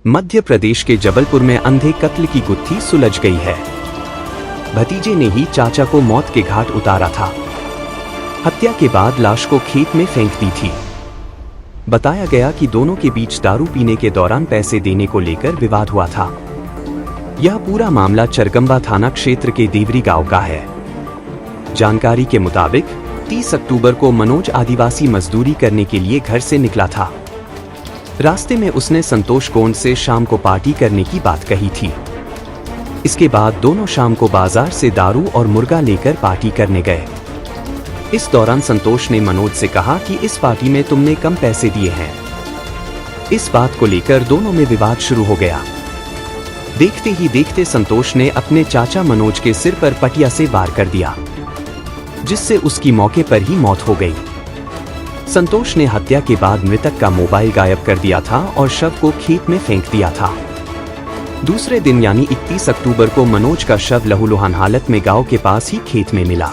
मध्य प्रदेश के जबलपुर में अंधे कत्ल की गुत्थी सुलझ गई है। भतीजे ने ही चाचा को मौत के घाट उतारा था। हत्या के बाद लाश को खेत में फेंक दी थी। बताया गया कि दोनों के बीच दारू पीने के दौरान पैसे देने को लेकर विवाद हुआ था। यह पूरा मामला चरगंबा थाना क्षेत्र के देवरी गांव का है। जानकारी के मुताबिक 30 अक्टूबर को मनोज आदिवासी मजदूरी करने के लिए घर से निकला था। रास्ते में उसने संतोष गोंड से शाम को पार्टी करने की बात कही थी। इसके बाद दोनों शाम को बाजार से दारू और मुर्गा लेकर पार्टी करने गए। इस दौरान संतोष ने मनोज से कहा कि इस पार्टी में तुमने कम पैसे दिए हैं। इस बात को लेकर दोनों में विवाद शुरू हो गया। देखते ही देखते संतोष ने अपने चाचा मनोज के सिर पर पटिया से वार कर दिया, जिससे उसकी मौके पर ही मौत हो गई। संतोष ने हत्या के बाद मृतक का मोबाइल गायब कर दिया था और शव को खेत में फेंक दिया था। दूसरे दिन यानी 31 अक्टूबर को मनोज का शव लहूलुहान हालत में गांव के पास ही खेत में मिला।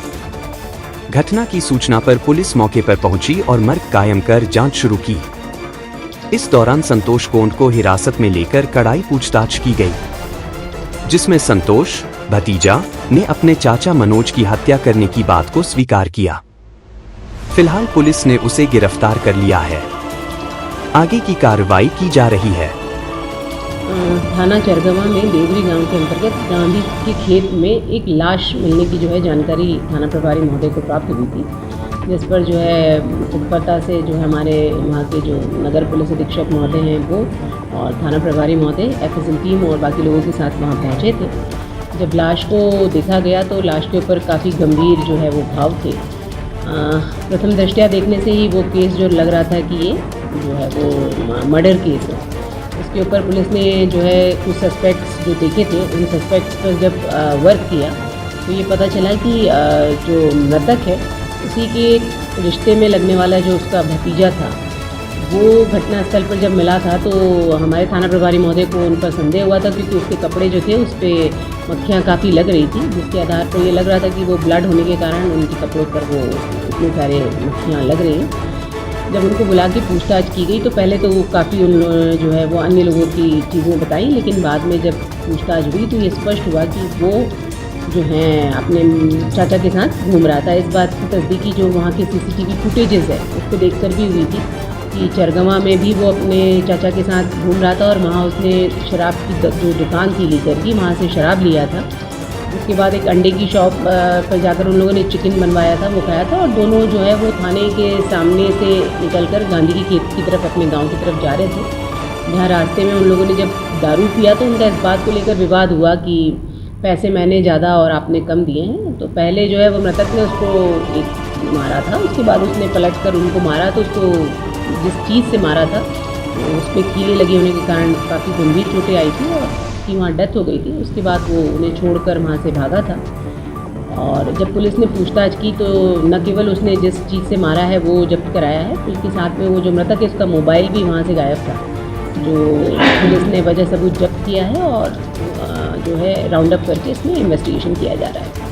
घटना की सूचना पर पुलिस मौके पर पहुंची और मर्ग कायम कर जांच शुरू की। इस दौरान संतोष गोंड को हिरासत में लेकर कड़ाई पूछताछ की गई, जिसमें संतोष भतीजा ने अपने चाचा मनोज की हत्या करने की बात को स्वीकार किया। फिलहाल पुलिस ने उसे गिरफ्तार कर लिया है। आगे की कार्रवाई की जा रही है। थाना चरगंबा में देवरी गांव के अंतर्गत गांधी के खेत में एक लाश मिलने की जानकारी थाना प्रभारी महोदय को प्राप्त हुई थी, जिस पर तत्परता से हमारे वहाँ के नगर पुलिस अधीक्षक महोदय हैं वो और थाना प्रभारी महोदय FSL टीम और बाकी लोगों के साथ वहाँ पहुँचे थे। जब लाश को देखा गया तो लाश के ऊपर काफ़ी गंभीर वो घाव थे। प्रथम दृष्टया देखने से ही वो केस लग रहा था कि ये वो मर्डर केस है। उसके ऊपर पुलिस ने कुछ सस्पेक्ट्स देखे थे, उन सस्पेक्ट्स पर जब वर्क किया तो ये पता चला कि जो मृतक है उसी के रिश्ते में लगने वाला उसका भतीजा था, वो घटनास्थल पर जब मिला था तो हमारे थाना प्रभारी महोदय को उन पर संदेह हुआ था, क्योंकि उसके कपड़े थे उस पर मक्खियाँ काफ़ी लग रही थी, जिसके आधार पर ये लग रहा था कि वो ब्लड होने के कारण उनके कपड़ों पर वो इतने सारे मक्खियाँ लग रही हैं। जब उनको बुला के पूछताछ की गई तो पहले तो वो काफ़ी उन वो अन्य लोगों की चीज़ें बताई, लेकिन बाद में जब पूछताछ हुई तो ये स्पष्ट हुआ कि वो अपने चाचा के साथ घूम रहा था। इस बात की तस्दीकी वहाँ के CCTV फुटेजेस है उसको देखकर भी हुई थी कि चरगंबा में भी वो अपने चाचा के साथ घूम रहा था और वहाँ उसने शराब की दुकान थी लेकर की, वहाँ से शराब लिया था। उसके बाद एक अंडे की शॉप पर जाकर उन लोगों ने चिकन बनवाया था, वो खाया था और दोनों वो थाने के सामने से निकलकर गांधी की खेत की तरफ अपने गांव की तरफ जा रहे थे। जहाँ रास्ते में उन लोगों ने जब दारू पिया तो उनका इस बात को लेकर विवाद हुआ कि पैसे मैंने ज़्यादा और आपने कम दिए हैं। तो पहले वो मृतक ने उसको एक मारा था, उसके बाद उसने पलट कर उनको मारा तो उसको जिस चीज़ से मारा था उस पर कीलें लगे होने के कारण काफ़ी गंभीर चोटें आई थी और उसकी वहाँ डेथ हो गई थी। उसके बाद वो उन्हें छोड़कर वहाँ से भागा था और जब पुलिस ने पूछताछ की तो न केवल उसने जिस चीज़ से मारा है वो जब्त कराया है, उसके साथ में वो मृतक है उसका मोबाइल भी वहाँ से गायब था, जो पुलिस ने वजह सबूत जब्त किया है और राउंड अप करके इसमें इन्वेस्टिगेशन किया जा रहा है।